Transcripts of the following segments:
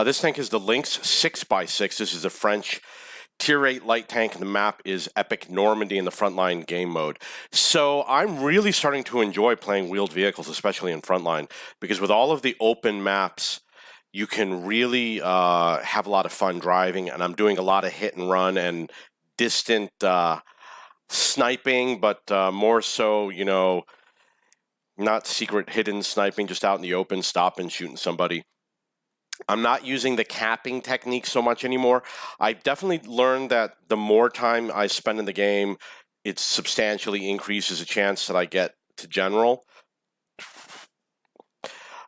This tank is the Lynx 6x6. This is a French Tier 8 light tank, and the map is Epic Normandy in the Frontline game mode. So I'm really starting to enjoy playing wheeled vehicles, especially in Frontline, because with all of the open maps, you can really have a lot of fun driving, and I'm doing a lot of hit and run and distant sniping, but more so, you know, not secret hidden sniping, just out in the open, stopping, shooting somebody. I'm not using the capping technique so much anymore. I definitely learned that the more time I spend in the game, it substantially increases the chance that I get to general.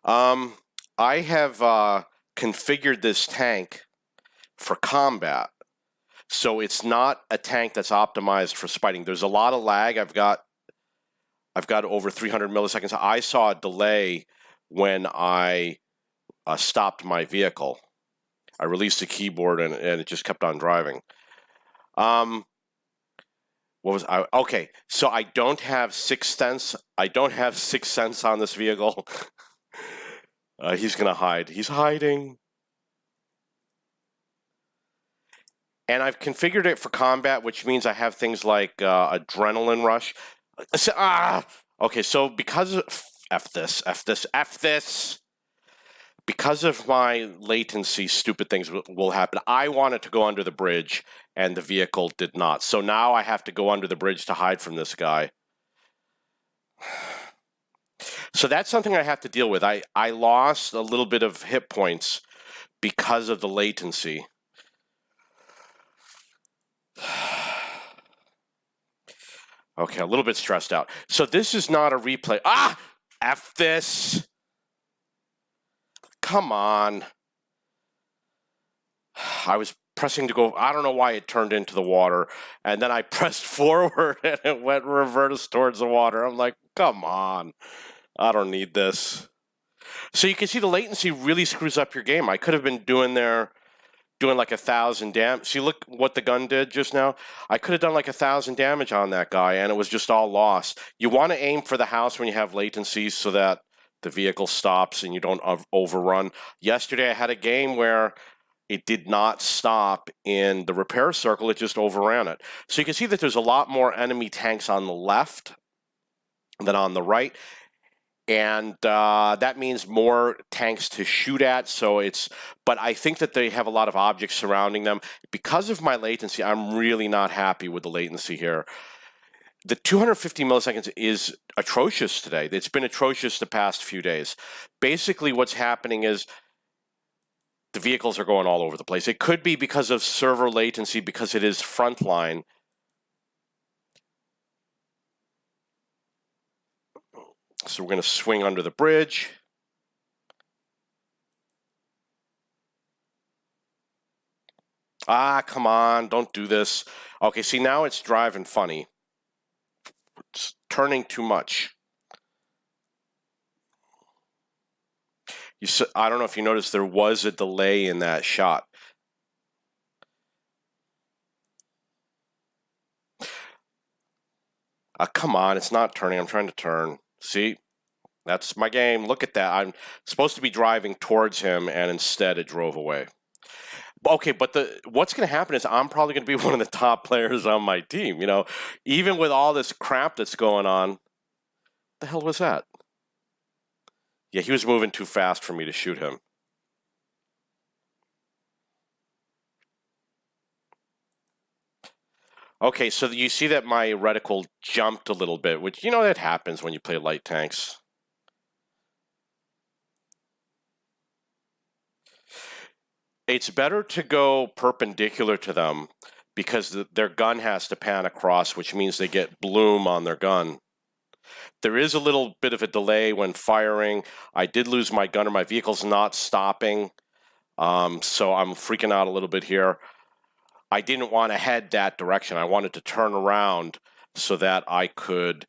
I have configured this tank for combat, so it's not a tank that's optimized for spiting. There's a lot of lag. I've got over 300 milliseconds. I saw a delay when I stopped my vehicle. I released the keyboard and it just kept on driving. What was I? Okay, so I don't have Sixth Sense. I don't have Sixth Sense on this vehicle. He's gonna hide. He's hiding. And I've configured it for combat, which means I have things like adrenaline rush. Okay, so because of F this. Because of my latency, stupid things will happen. I wanted to go under the bridge, and the vehicle did not. So now I have to go under the bridge to hide from this guy. So that's something I have to deal with. I lost a little bit of hit points because of the latency. Okay, a little bit stressed out. So this is not a replay. F this. Come on. I was pressing to go. I don't know why it turned into the water. And then I pressed forward and it went reverse towards the water. I'm like, come on. I don't need this. So you can see the latency really screws up your game. I could have been doing like 1,000 damage. See, look what the gun did just now. I could have done like 1,000 damage on that guy, and it was just all lost. You want to aim for the house when you have latency so that the vehicle stops and you don't overrun. Yesterday, I had a game where it did not stop in the repair circle. It just overran it. So you can see that there's a lot more enemy tanks on the left than on the right. And that means more tanks to shoot at. But I think that they have a lot of objects surrounding them. Because of my latency, I'm really not happy with the latency here. The 250 milliseconds is atrocious today. It's been atrocious the past few days. Basically, what's happening is the vehicles are going all over the place. It could be because of server latency, because it is Frontline. So we're going to swing under the bridge. Come on, don't do this. Okay, see, now it's driving funny. It's turning too much. I don't know if you noticed, there was a delay in that shot. Come on, it's not turning. I'm trying to turn. See? That's my game. Look at that. I'm supposed to be driving towards him, and instead it drove away. Okay, but what's going to happen is I'm probably going to be one of the top players on my team. You know, even with all this crap that's going on. The hell was that? Yeah, he was moving too fast for me to shoot him. Okay, so you see that my reticle jumped a little bit, which, you know, that happens when you play light tanks. It's better to go perpendicular to them because their gun has to pan across, which means they get bloom on their gun. There is a little bit of a delay when firing. I did lose my gunner. My vehicle's not stopping, so I'm freaking out a little bit here. I didn't want to head that direction. I wanted to turn around so that I could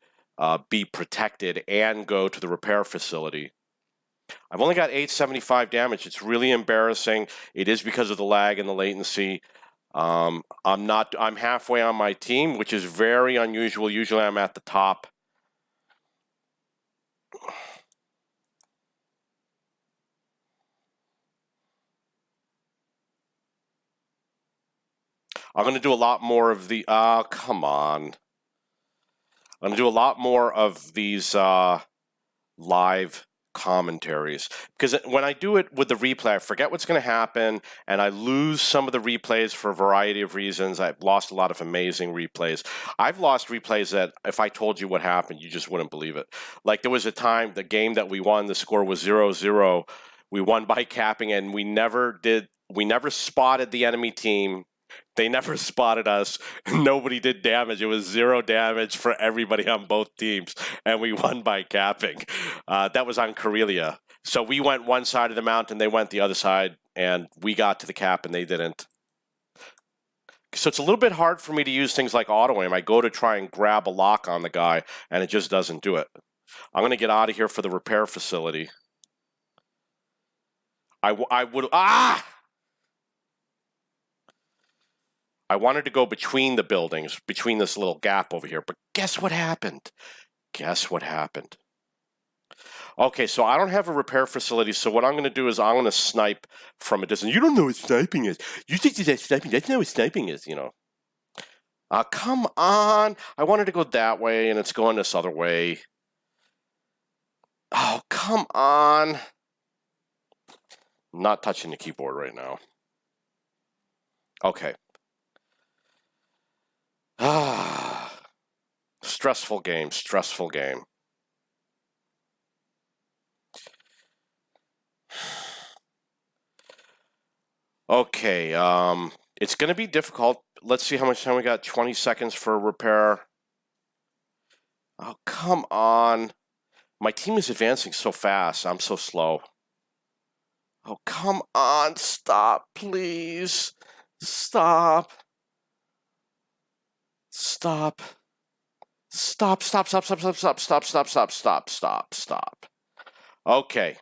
be protected and go to the repair facility. I've only got 875 damage. It's really embarrassing. It is because of the lag and the latency. I'm halfway on my team, which is very unusual. Usually I'm at the top. I'm going to do a lot more of the, come on. I'm going to do a lot more of these live commentaries, because when I do it with the replay, I forget what's going to happen, and I lose some of the replays for a variety of reasons. I've lost a lot of amazing replays. I've lost replays that if I told you what happened, you just wouldn't believe it. Like there was a time, the game that we won, the score was 0-0. We won by capping, and we never spotted the enemy team. They never spotted us. Nobody did damage. It was 0 damage for everybody on both teams, and we won by capping. That was on Karelia. So we went one side of the mountain, they went the other side, and we got to the cap, and they didn't. So it's a little bit hard for me to use things like auto-aim. I go to try and grab a lock on the guy, and it just doesn't do it. I'm going to get out of here for the repair facility. I wanted to go between the buildings, between this little gap over here, but guess what happened? Okay, so I don't have a repair facility, so what I'm going to do is I'm going to snipe from a distance. You don't know what sniping is. You think that's sniping. That's not what sniping is, you know. Come on. I wanted to go that way, and it's going this other way. Oh, come on. I'm not touching the keyboard right now. Okay. Stressful game. Okay, it's going to be difficult. Let's see how much time we got. 20 seconds for repair. Oh, come on. My team is advancing so fast. I'm so slow. Oh, come on. Stop, please. Stop. Okay.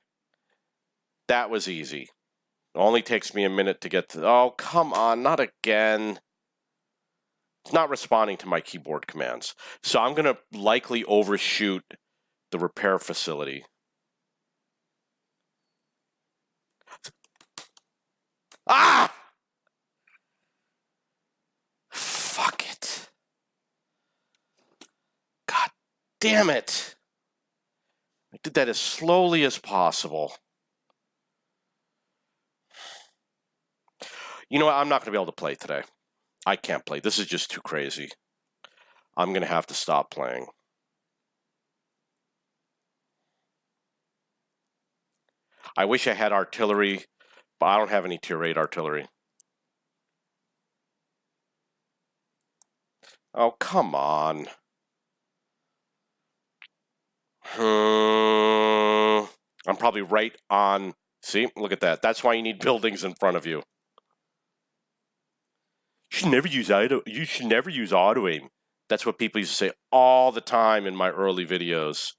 That was easy. It only takes me a minute to get to... Oh, come on. Not again. It's not responding to my keyboard commands. So I'm going to likely overshoot the repair facility. Ah! Fuck it. God damn it. I did that as slowly as possible. You know what? I'm not going to be able to play today. I can't play. This is just too crazy. I'm going to have to stop playing. I wish I had artillery, but I don't have any tier 8 artillery. Oh, come on. I'm probably right on. See, look at that. That's why you need buildings in front of you. You should never use auto aim. That's what people used to say all the time in my early videos.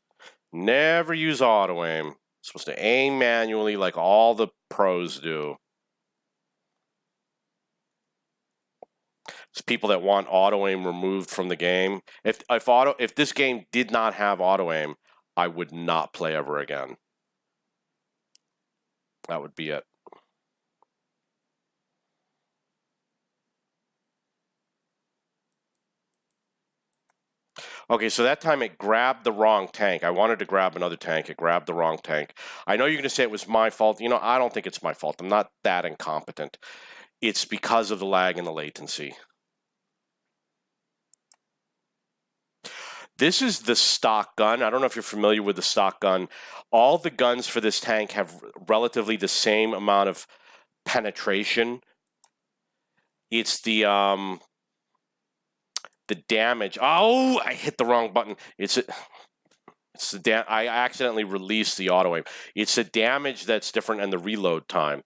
Never use auto aim. Supposed to aim manually like all the pros do. It's people that want auto aim removed from the game. If this game did not have auto aim, I would not play ever again. That would be it. Okay, so that time it grabbed the wrong tank. I wanted to grab another tank. It grabbed the wrong tank. I know you're going to say it was my fault. You know, I don't think it's my fault. I'm not that incompetent. It's because of the lag and the latency. This is the stock gun. I don't know if you're familiar with the stock gun. All the guns for this tank have relatively the same amount of penetration. It's the damage. Oh, I hit the wrong button. I accidentally released the auto aim. It's the damage that's different and the reload time.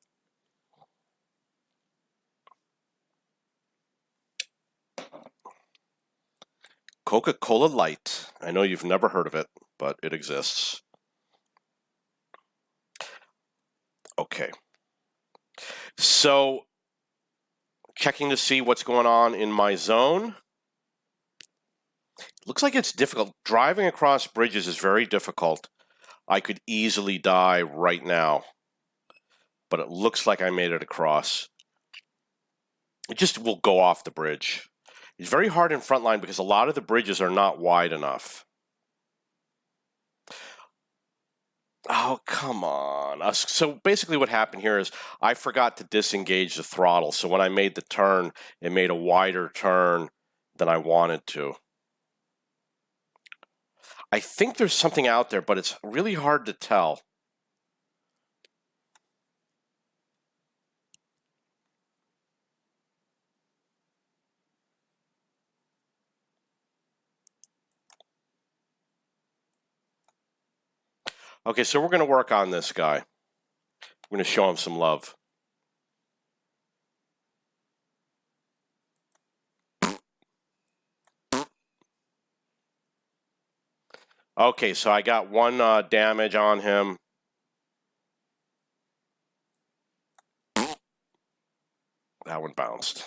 Coca-Cola Light. I know you've never heard of it, but it exists. Okay. So, checking to see what's going on in my zone. Looks like it's difficult. Driving across bridges is very difficult. I could easily die right now. But it looks like I made it across. it just will go off the bridge. It's very hard in Frontline because a lot of the bridges are not wide enough. Oh, come on. So basically what happened here is I forgot to disengage the throttle. So when I made the turn, it made a wider turn than I wanted to. I think there's something out there, but it's really hard to tell. Okay, so we're going to work on this guy. We're going to show him some love. Okay, so I got one damage on him. That one bounced.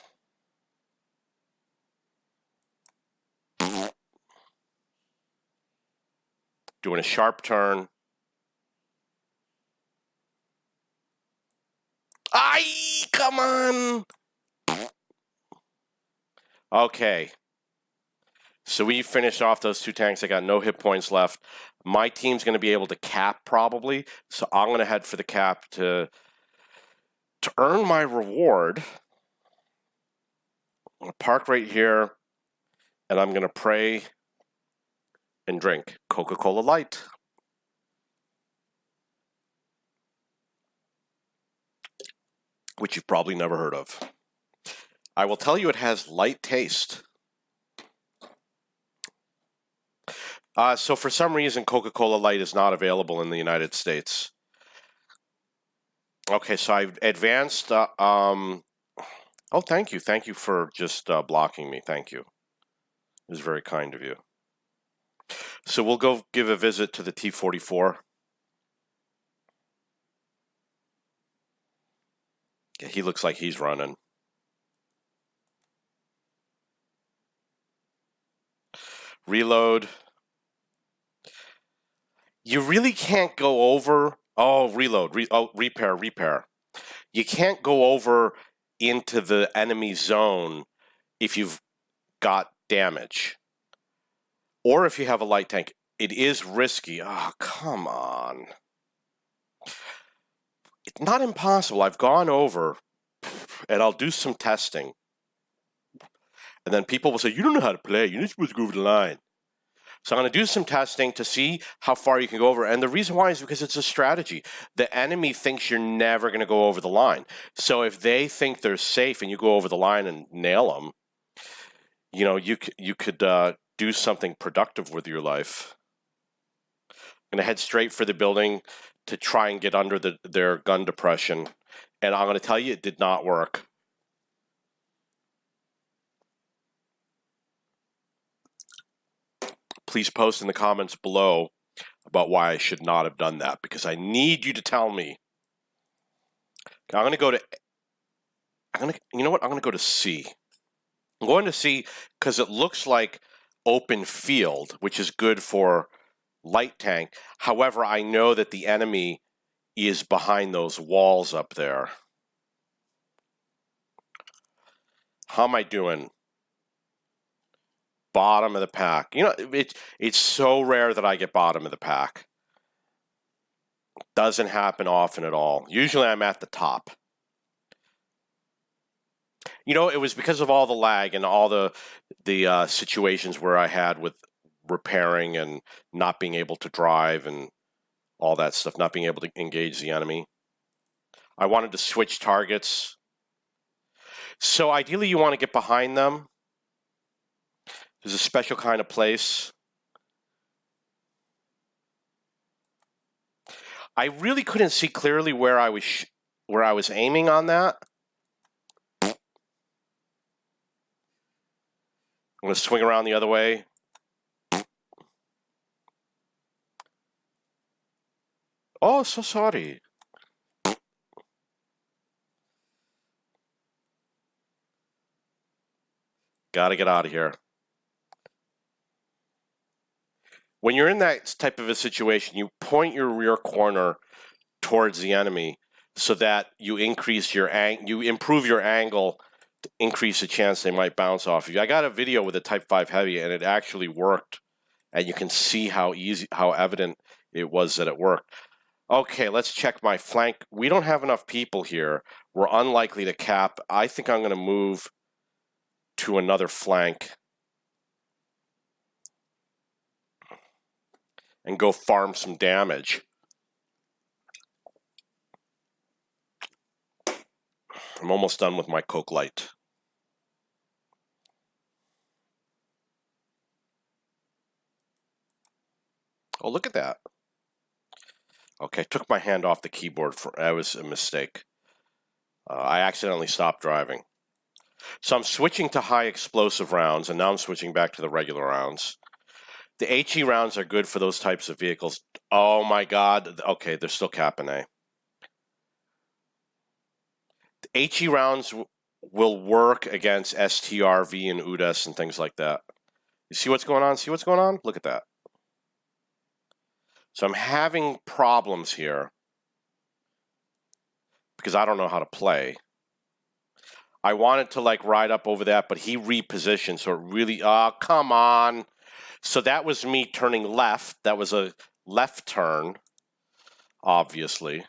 Doing a sharp turn. Ay, come on. Okay. So we finished off those two tanks. I got no hit points left. My team's going to be able to cap probably. So I'm going to head for the cap to earn my reward. I'm going to park right here. And I'm going to pray and drink Coca-Cola Light. Which you've probably never heard of. I will tell you it has light taste. So for some reason, Coca-Cola Light is not available in the United States. Okay, so I've advanced. Oh, thank you. Thank you for just blocking me. Thank you. It was very kind of you. So we'll go give a visit to the T-44. Yeah, he looks like he's running. Reload. You really can't go over. Oh, reload. Repair. You can't go over into the enemy zone if you've got damage. Or if you have a light tank. It is risky. Oh, come on. It's not impossible. I've gone over and I'll do some testing. And then people will say, you don't know how to play. You're not supposed to go over the line. So I'm going to do some testing to see how far you can go over. And the reason why is because it's a strategy. The enemy thinks you're never going to go over the line. So if they think they're safe and you go over the line and nail them, you know, you could do something productive with your life. I'm going to head straight for the building to try and get under their gun depression. And I'm going to tell you, it did not work. Please post in the comments below about why I should not have done that, because I need you to tell me. I'm going to go to, you know what? I'm going to go to C. I'm going to C because it looks like open field, which is good for light tank. However, I know that the enemy is behind those walls up there. How am I doing? Bottom of the pack. You know, it's so rare that I get bottom of the pack. Doesn't happen often at all. Usually I'm at the top. You know, it was because of all the lag and all the situations where I had with repairing and not being able to drive and all that stuff, not being able to engage the enemy. I wanted to switch targets. So ideally you want to get behind them. There's a special kind of place. I really couldn't see clearly where I was aiming on that. I'm going to swing around the other way. Oh, so sorry. Got to get out of here. When you're in that type of a situation, you point your rear corner towards the enemy so that you increase your you improve your angle increase the chance they might bounce off of you. I got a video with a Type 5 Heavy, and it actually worked. And you can see how evident it was that it worked. Okay, let's check my flank. We don't have enough people here. We're unlikely to cap. I think I'm going to move to another flank and go farm some damage. I'm almost done with my Coke Light. Oh, look at that. Okay, took my hand off the keyboard. That was a mistake. I accidentally stopped driving. So I'm switching to high explosive rounds, and now I'm switching back to the regular rounds. The HE rounds are good for those types of vehicles. Oh my God. Okay, they're still capping A. The HE rounds will work against STRV and UDAS and things like that. You see what's going on? See what's going on? Look at that. So I'm having problems here because I don't know how to play. I wanted to like ride up over that, but he repositioned, so it really, oh, come on. So that was me turning left. That was a left turn, obviously.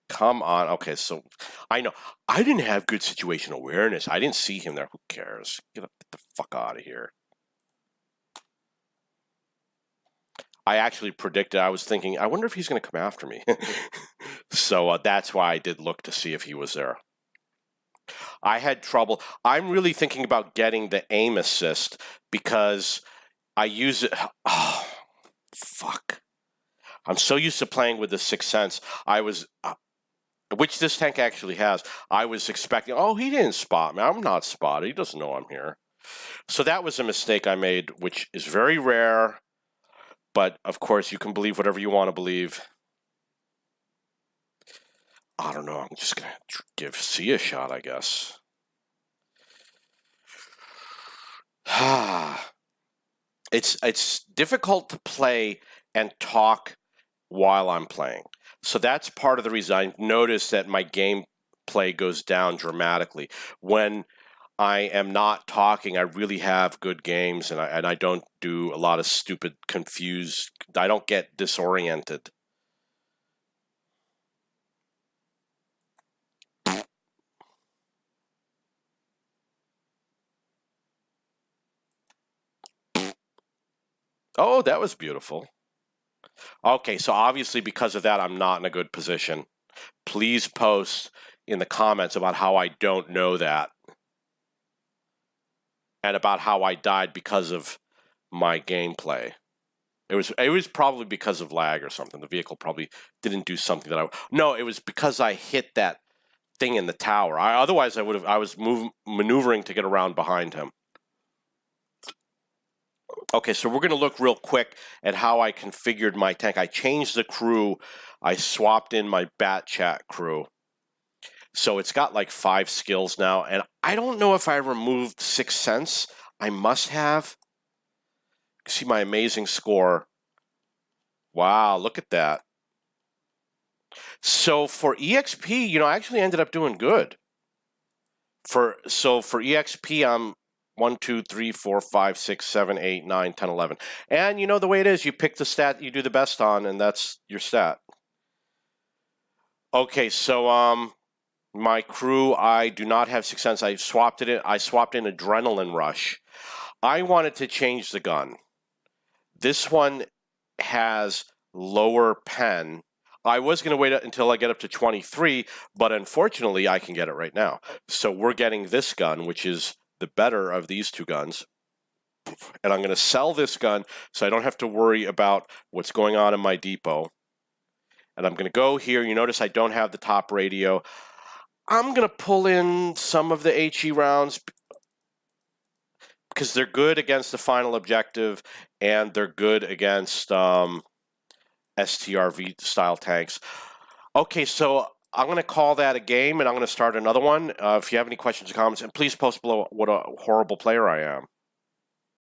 Come on. Okay, so I know. I didn't have good situational awareness. I didn't see him there. Who cares? Get the fuck out of here. I actually predicted, I was thinking, I wonder if he's going to come after me. So that's why I did look to see if he was there. I had trouble. I'm really thinking about getting the aim assist because I use it. Oh, fuck. I'm so used to playing with the Sixth Sense. I was, which this tank actually has. I was expecting, oh, he didn't spot me. I'm not spotted. He doesn't know I'm here. So that was a mistake I made, which is very rare. But, of course, you can believe whatever you want to believe. I don't know. I'm just going to give C a shot, I guess. It's difficult to play and talk while I'm playing. So that's part of the reason I noticed that my gameplay goes down dramatically. When I am not talking, I really have good games, and I don't do a lot of stupid, confused. I don't get disoriented. Oh, that was beautiful. Okay, so obviously because of that, I'm not in a good position. Please post in the comments about how I don't know that. And about how I died because of my gameplay. It was probably because of lag or something. The vehicle probably didn't do something that no, it was because I hit that thing in the tower. Otherwise I was maneuvering to get around behind him. Okay, so we're going to look real quick at how I configured my tank. I changed the crew. I swapped in my Bat Chat crew. So it's got like 5 skills now, and I don't know if I removed Sixth Sense. I must have. See my amazing score. Wow, look at that. So for EXP, you know, I actually ended up doing good. For EXP, I'm 1, 2, 3, 4, 5, 6, 7, 8, 9, 10, 11. And you know the way it is, you pick the stat you do the best on, and that's your stat. Okay, so my crew, I do not have Sixth Sense. I swapped in Adrenaline Rush. I wanted to change the gun. This one has lower pen. I was going to wait until I get up to 23, but unfortunately I can get it right now. So we're getting this gun, which is the better of these two guns. And I'm going to sell this gun so I don't have to worry about what's going on in my depot. And I'm going to go here. You notice I don't have the top radio. I'm going to pull in some of the HE rounds because they're good against the final objective and they're good against STRV style tanks. Okay, so I'm going to call that a game and I'm going to start another one. If you have any questions or comments, and please post below what a horrible player I am.